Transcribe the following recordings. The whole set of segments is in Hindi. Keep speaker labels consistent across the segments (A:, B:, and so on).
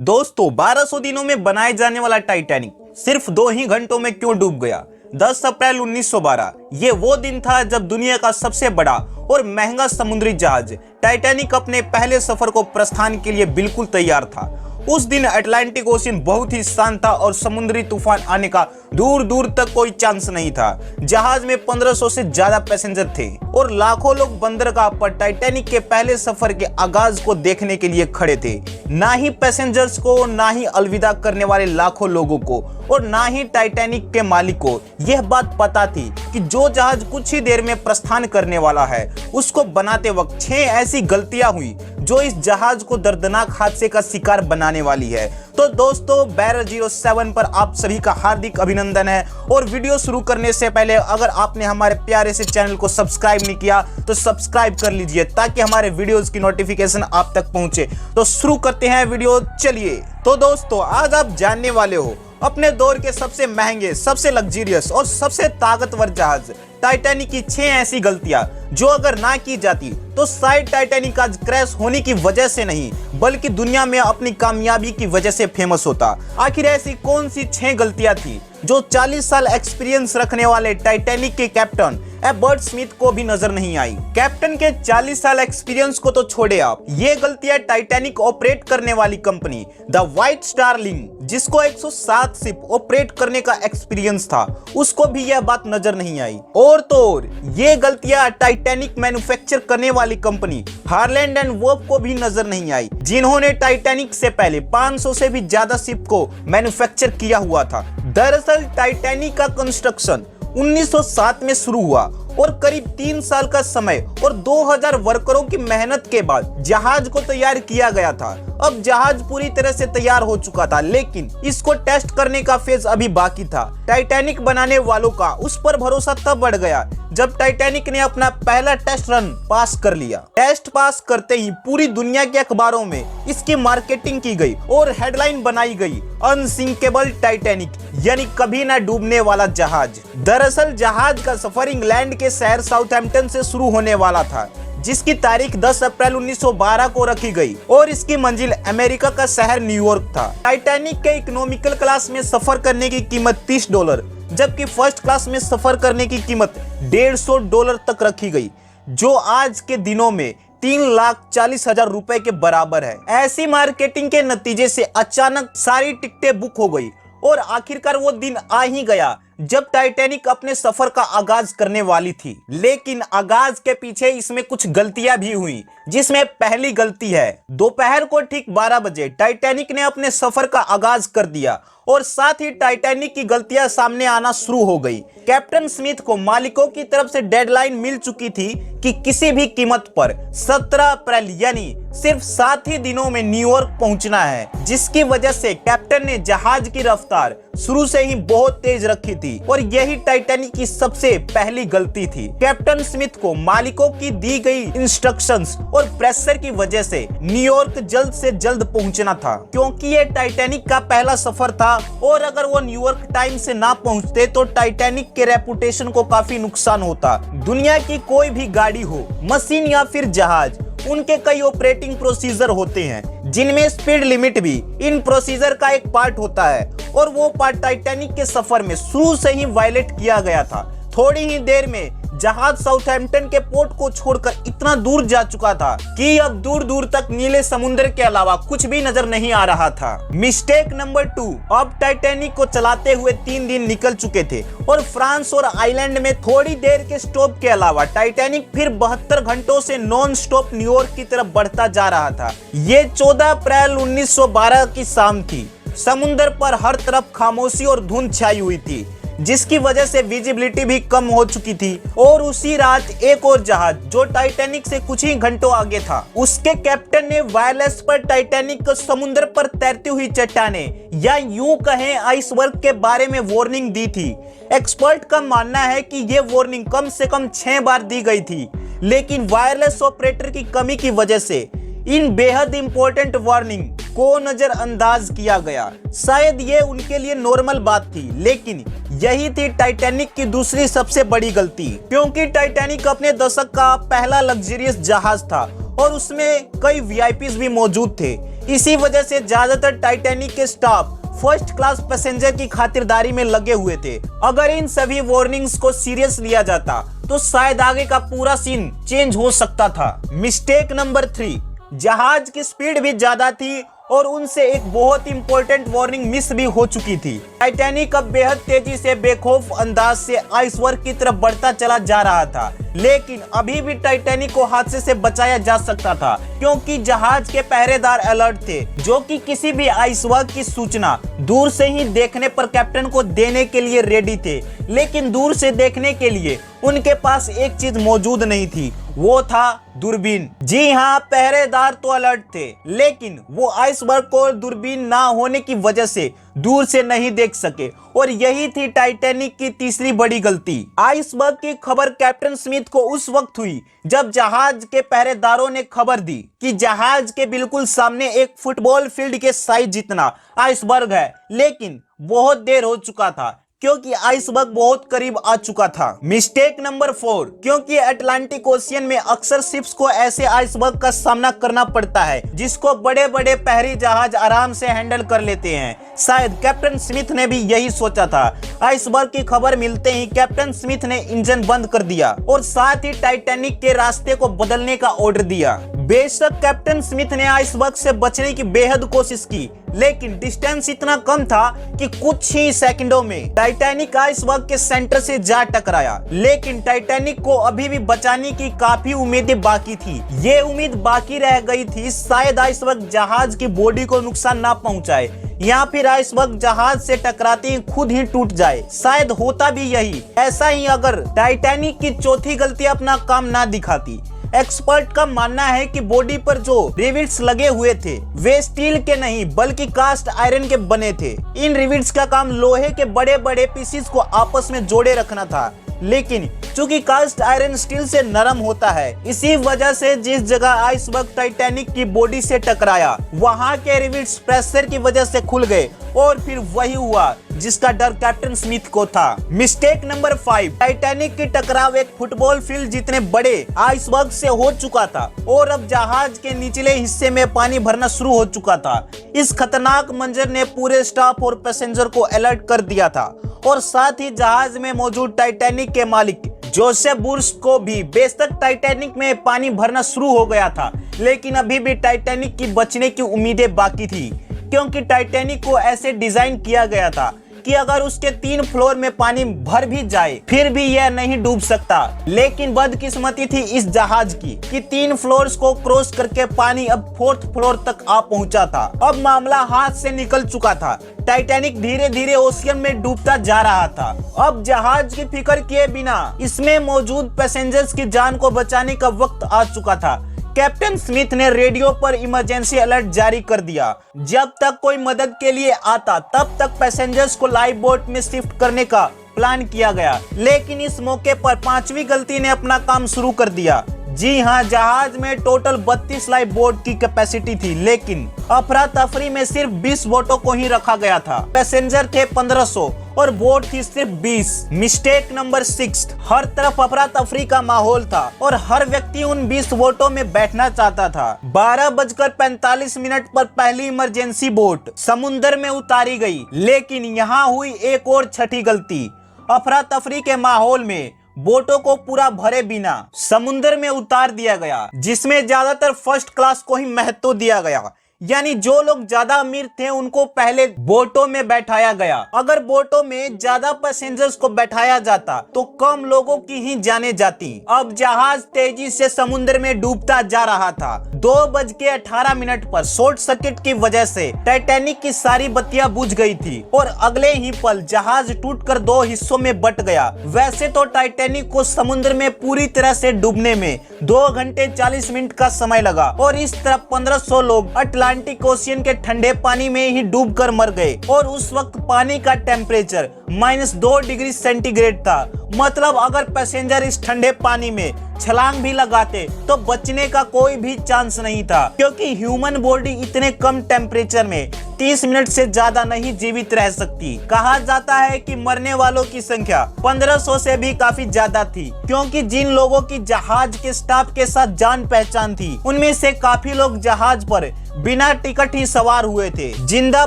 A: दोस्तों 1200 दिनों में बनाए जाने वाला टाइटैनिक सिर्फ 2 ही घंटों में क्यों डूब गया। 10 अप्रैल 1912 ये वो दिन था जब दुनिया का सबसे बड़ा और महंगा समुद्री जहाज टाइटैनिक अपने पहले सफर को प्रस्थान के लिए बिल्कुल तैयार था। उस दिन अटलांटिक ओशियन बहुत ही शांत था और समुद्री तूफान आने का दूर दूर तक कोई चांस नहीं था। जहाज में 1500 से ज्यादा पैसेंजर थे और लाखों लोग बंदरगाह पर टाइटैनिक के पहले सफर के आगाज को देखने के लिए खड़े थे। ना ही पैसेंजर्स को, ना ही अलविदा करने वाले लाखों लोगों को और ना ही टाइटैनिक के मालिक को यह बात पता थी कि जो जहाज कुछ ही देर में प्रस्थान करने वाला है उसको बनाते वक्त 6 ऐसी गलतियां हुई जो इस जहाज को दर्दनाक हादसे का शिकार बनाने वाली है। तो दोस्तों बैरर 07 पर आप सभी का हार्दिक अभिनंदन है। और वीडियो शुरू करने से पहले अगर आपने हमारे प्यारे से चैनल को सब्सक्राइब नहीं किया तो सब्सक्राइब कर लीजिए ताकि हमारे वीडियोस की नोटिफिकेशन आप तक पहुंचे। तो शुरू करते हैं वीडियो, चलिए। तो दोस्तों आज आप जानने वाले हो अपने दौर के सबसे महंगे, सबसे लग्जरियस और सबसे ताकतवर जहाज टाइटैनिक की 6 ऐसी गलतियां जो अगर ना की जाती तो शायद टाइटैनिक आज क्रैश होने की वजह से नहीं बल्कि दुनिया में अपनी कामयाबी की वजह से फेमस होता। आखिर ऐसी कौन सी 6 गलतियां थी जो 40 साल एक्सपीरियंस रखने वाले टाइटैनिक के कैप्टन एबर्ट स्मिथ को भी नजर नहीं आई। कैप्टन के 40 साल एक्सपीरियंस को तो छोड़े आप, ये गलतियां टाइटैनिक ऑपरेट करने वाली company the white star line जिसको 107 शिप ऑपरेट करने का एक्सपीरियंस था उसको भी यह बात नजर नहीं आई। और तो और ये गलतियां टाइटैनिक मैन्युफैक्चर करने वाली कंपनी हार्लैंड एंड वर्फ को भी नजर नहीं आई जिन्होंने टाइटैनिक से पहले 500 से भी ज्यादा शिप को मैन्युफैक्चर किया हुआ था। दरअसल टाइटैनिक का कंस्ट्रक्शन 1907 में शुरू हुआ और करीब 3 साल का समय और 2000 वर्करों की मेहनत के बाद जहाज को तैयार किया गया था। अब जहाज पूरी तरह से तैयार हो चुका था लेकिन इसको टेस्ट करने का फेज अभी बाकी था। टाइटैनिक बनाने वालों का उस पर भरोसा तब बढ़ गया जब टाइटैनिक ने अपना पहला टेस्ट रन पास कर लिया। टेस्ट पास करते ही पूरी दुनिया के अखबारों में इसकी मार्केटिंग की गई और हेडलाइन बनाई गई, अनसिंकेबल टाइटैनिक यानी कभी ना डूबने वाला जहाज। दरअसल जहाज का सफर इंग्लैंड के शहर साउथहैम्पटन से शुरू होने वाला था जिसकी तारीख 10 अप्रैल 1912 को रखी गई और इसकी मंजिल अमेरिका का शहर न्यूयॉर्क था। टाइटैनिक के इकोनॉमिकल क्लास में सफर करने की कीमत $30 जबकि फर्स्ट क्लास में सफर करने की कीमत $150 तक रखी गई जो आज के दिनों में 3,40,000 रुपए के बराबर है। ऐसी मार्केटिंग के नतीजे से अचानक सारी टिकटें बुक हो गई और आखिरकार वो दिन आ ही गया जब टाइटैनिक अपने सफर का आगाज करने वाली थी। लेकिन आगाज के पीछे इसमें कुछ गलतियां भी हुई जिसमें पहली गलती है दोपहर को ठीक 12 बजे टाइटैनिक ने अपने सफर का आगाज कर दिया और साथ ही टाइटैनिक की गलतियां सामने आना शुरू हो गई। कैप्टन स्मिथ को मालिकों की तरफ से डेडलाइन मिल चुकी थी कि किसी भी कीमत पर 17 अप्रैल यानी सिर्फ 7 ही दिनों में न्यूयॉर्क पहुंचना है, जिसकी वजह से कैप्टन ने जहाज की रफ्तार शुरू से ही बहुत तेज रखी थी और यही टाइटैनिक की सबसे पहली गलती थी। कैप्टन स्मिथ को मालिकों की दी गई इंस्ट्रक्शंस और प्रेशर की वजह से न्यूयॉर्क जल्द से जल्द पहुंचना था क्योंकि ये टाइटैनिक का पहला सफर था और अगर वो न्यूयॉर्क टाइम से ना पहुंचते तो टाइटैनिक के रेपुटेशन को काफी नुकसान होता। दुनिया की कोई भी गाड़ी हो, मशीन या फिर जहाज, उनके कई ऑपरेटिंग प्रोसीजर होते हैं जिनमें स्पीड लिमिट भी इन प्रोसीजर का एक पार्ट होता है और वो पार्ट टाइटैनिक के सफर में शुरू से ही वायलेट किया गया था। थोड़ी ही देर में जहाज साउथहैम्पटन के पोर्ट को छोड़कर इतना दूर जा चुका था कि अब दूर दूर तक नीले समुद्र के अलावा कुछ भी नजर नहीं आ रहा था। मिस्टेक नंबर 2, अब टाइटैनिक को चलाते हुए 3 दिन निकल चुके थे और फ्रांस और आइलैंड में थोड़ी देर के स्टॉप के अलावा टाइटैनिक फिर 72 घंटों से नॉन स्टॉप न्यूयॉर्क की तरफ बढ़ता जा रहा था। ये 14 अप्रैल 1912 की शाम थी। समुद्र पर हर तरफ खामोशी और धुंध छाई हुई थी जिसकी वजह से विजिबिलिटी भी कम हो चुकी थी और उसी रात एक और जहाज जो टाइटैनिक से कुछ ही घंटों आगे था उसके कैप्टन ने वायरलेस पर टाइटैनिक को समुद्र पर तैरती हुई चट्टानें या यूं कहें आइसबर्ग के बारे में वार्निंग दी थी। एक्सपर्ट का मानना है कि ये वार्निंग कम से कम 6 बार दी गई थी लेकिन वायरलेस ऑपरेटर की कमी की वजह से इन बेहद इंपॉर्टेंट वार्निंग को नजरअंदाज किया गया। शायद ये उनके लिए नॉर्मल बात थी लेकिन यही थी टाइटैनिक की दूसरी सबसे बड़ी गलती क्योंकि टाइटैनिक अपने दशक का पहला लग्जरियस जहाज था और उसमें कई वीआईपीज भी मौजूद थे। इसी वजह से ज्यादातर टाइटैनिक के स्टाफ फर्स्ट क्लास पैसेंजर की खातिरदारी में लगे हुए थे। अगर इन सभी वार्निंग्स को सीरियस लिया जाता तो शायद आगे का पूरा सीन चेंज हो सकता था। मिस्टेक नंबर 3, जहाज की स्पीड भी ज्यादा थी और उनसे एक बहुत इंपॉर्टेंट वार्निंग मिस भी हो चुकी थी। टाइटैनिक अब बेहद तेजी से बेखौफ अंदाज से आइसबर्ग की तरफ बढ़ता चला जा रहा था, लेकिन अभी भी टाइटैनिक को हादसे से बचाया जा सकता था क्योंकि जहाज के पहरेदार अलर्ट थे, जो कि किसी भी आइसबर्ग की सूचना दूर से ही देखने पर कैप्टन को देने के लिए रेडी थे। लेकिन दूर से देखने के लिए उनके पास एक चीज मौजूद नहीं थी, वो था दूरबीन। जी हाँ, पहरेदार तो अलर्ट थे, लेकिन वो आइसबर्ग को दूरबीन ना होने की वजह से दूर से नहीं देख सके और यही थी टाइटैनिक की तीसरी बड़ी गलती। आइसबर्ग की खबर कैप्टन स्मिथ को उस वक्त हुई जब जहाज के पहरेदारों ने खबर दी कि जहाज के बिल्कुल सामने एक फुटबॉल फील्ड के साइज जितना आइसबर्ग है, लेकिन बहुत देर हो चुका था क्योंकि आइसबर्ग बहुत करीब आ चुका था। मिस्टेक नंबर 4, क्योंकि अटलांटिक ओशियन में अक्सर शिप्स को ऐसे आइसबर्ग का सामना करना पड़ता है जिसको बड़े बड़े पहरी जहाज आराम से हैंडल कर लेते हैं। शायद कैप्टन स्मिथ ने भी यही सोचा था। आइसबर्ग की खबर मिलते ही कैप्टन स्मिथ ने इंजन बंद कर दिया और साथ ही टाइटैनिक के रास्ते को बदलने का ऑर्डर दिया। बेशक कैप्टन स्मिथ ने आइसबर्ग से बचने की बेहद कोशिश की, लेकिन डिस्टेंस इतना कम था कि कुछ ही सेकंडों में टाइटैनिक आइसबर्ग के सेंटर से जा टकराया। लेकिन टाइटैनिक को अभी भी बचाने की काफी उम्मीदें बाकी थी। ये उम्मीद बाकी रह गई थी शायद आइसबर्ग जहाज की बॉडी को नुकसान ना पहुंचाए या फिर आइसबर्ग जहाज से टकराते ही खुद ही टूट जाए। शायद होता भी यही। ऐसा ही अगर टाइटैनिक की चौथी गलती अपना काम ना दिखाती। एक्सपर्ट का मानना है कि बॉडी पर जो रिविट्स लगे हुए थे वे स्टील के नहीं बल्कि कास्ट आयरन के बने थे। इन रिविट्स का काम लोहे के बड़े बड़े पीसेस को आपस में जोड़े रखना था, लेकिन चूंकि कास्ट आयरन स्टील से नरम होता है, इसी वजह से जिस जगह आइसबर्ग टाइटैनिक की बॉडी से टकराया वहां के रिविट्स प्रेशर की वजह से खुल गए और फिर वही हुआ जिसका डर कैप्टन स्मिथ को था। मिस्टेक नंबर 5, टाइटैनिक की टकराव एक फुटबॉल फील्ड जितने बड़े आइसबर्ग से हो चुका था और अब जहाज के निचले हिस्से में पानी भरना शुरू हो चुका था। इस खतरनाक मंजर ने पूरे स्टाफ और पैसेंजर को अलर्ट कर दिया था और साथ ही जहाज में मौजूद टाइटैनिक के मालिक जोसेफ बुर्स को भी। बेशक टाइटैनिक में पानी भरना शुरू हो गया था, लेकिन अभी भी टाइटैनिक की बचने की उम्मीदें बाकी थी क्योंकि टाइटैनिक को ऐसे डिजाइन किया गया था कि अगर उसके 3 फ्लोर में पानी भर भी जाए फिर भी यह नहीं डूब सकता। लेकिन बदकिस्मती थी इस जहाज की कि 3 फ्लोर्स को क्रॉस करके पानी अब 4th फ्लोर तक आ पहुंचा था। अब मामला हाथ से निकल चुका था। टाइटैनिक धीरे धीरे ओशियन में डूबता जा रहा था। अब जहाज की फिक्र किए बिना इसमें मौजूद पैसेंजर्स की जान को बचाने का वक्त आ चुका था। कैप्टन स्मिथ ने रेडियो पर इमरजेंसी अलर्ट जारी कर दिया। जब तक कोई मदद के लिए आता तब तक पैसेंजर्स को लाइफ बोट में शिफ्ट करने का प्लान किया गया, लेकिन इस मौके पर 5वीं गलती ने अपना काम शुरू कर दिया। जी हाँ, जहाज में टोटल 32 लाइफ बोट की कैपेसिटी थी, लेकिन अफरा तफरी में सिर्फ 20 बोटों को ही रखा गया था। पैसेंजर थे 1500 और बोट थी सिर्फ 20। मिस्टेक नंबर 6, हर तरफ अफरा तफरी का माहौल था और हर व्यक्ति उन 20 बोटों में बैठना चाहता था। 12:45 पर पहली इमरजेंसी बोट समुद्र में उतारी गई, लेकिन यहाँ हुई एक और छठी गलती। अफरा तफरी के माहौल में बोटों को पूरा भरे बिना समुद्र में उतार दिया गया, जिसमें ज्यादातर फर्स्ट क्लास को ही महत्व दिया गया। यानी जो लोग ज्यादा अमीर थे उनको पहले बोटों में बैठाया गया। अगर बोटों में ज्यादा पैसेंजर्स को बैठाया जाता तो कम लोगों की ही जाने जाती। अब जहाज तेजी से समुद्र में डूबता जा रहा था। 2:18 पर शॉर्ट सर्किट की वजह से टाइटैनिक की सारी बत्तियां बुझ गई थी और अगले ही पल जहाज टूटकर 2 हिस्सों में बट गया। वैसे तो टाइटैनिक को समुद्र में पूरी तरह से डूबने में 2 घंटे 40 मिनट का समय लगा और इस तरफ 1500 लोग अटलांटिक ओशियन के ठंडे पानी में ही डूबकर मर गए और उस वक्त पानी का टेम्परेचर -2 डिग्री सेंटीग्रेड था। मतलब अगर पैसेंजर इस ठंडे पानी में छलांग भी लगाते तो बचने का कोई भी चांस नहीं था, क्योंकि ह्यूमन बॉडी इतने कम टेम्परेचर में 30 मिनट से ज्यादा नहीं जीवित रह सकती। कहा जाता है कि मरने वालों की संख्या 1500 से भी काफी ज्यादा थी, क्योंकि जिन लोगों की जहाज के स्टाफ के साथ जान पहचान थी उनमें से काफी लोग जहाज पर बिना टिकट ही सवार हुए थे। जिंदा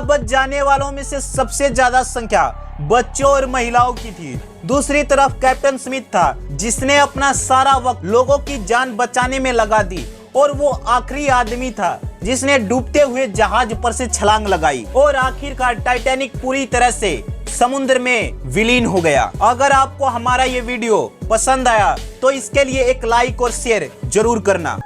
A: बच जाने वालों में से सबसे ज्यादा संख्या बच्चों और महिलाओं की थी। दूसरी तरफ कैप्टन स्मिथ था, जिसने अपना सारा वक्त लोगों की जान बचाने में लगा दी और वो आखिरी आदमी था जिसने डूबते हुए जहाज पर से छलांग लगाई और आखिरकार टाइटैनिक पूरी तरह से समुद्र में विलीन हो गया। अगर आपको हमारा ये वीडियो पसंद आया तो इसके लिए एक लाइक और शेयर जरूर करना।